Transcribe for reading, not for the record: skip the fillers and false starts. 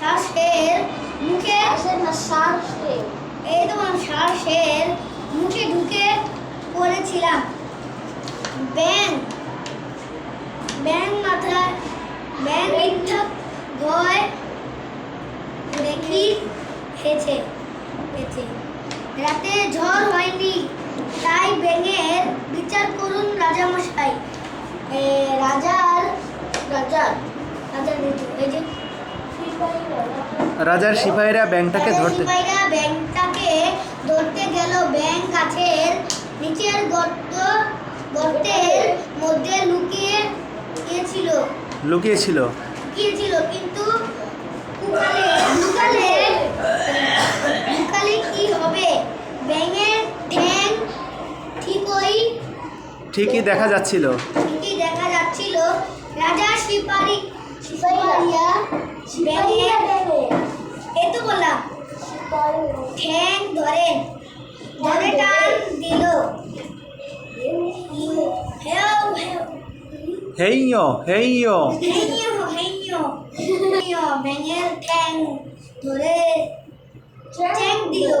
শ্বাসের মুখে এই তো শ্বাসের মুখে ঢুকে পড়েছিলাম। ব্যাং ব্যাং মাথায় ব্যাং মিথ্যা ভয় দেখি খেয়েছে। রাতে ঝড় হয়নি, তাই ব্যাঙের বিচার করুন রাজামশাই। রাজার রাজার রাজার এই যে রাজার সিপাহীরা ব্যাঙটাকে ধরতে গেল। ব্যাঙ গাছের নিচের গর্তের মধ্যে লুকিয়েছিল। কিন্তু লুকালে কি হবে? ব্যাঙের ঠ্যাং ঠিকই দেখা যাচ্ছিল। রাজা সিপাহীরা এই তো বললাম ঠ্যাং ধরে টান দিল। হেইয়ো ব্যাঙের ঠ্যাং ধরে দিল।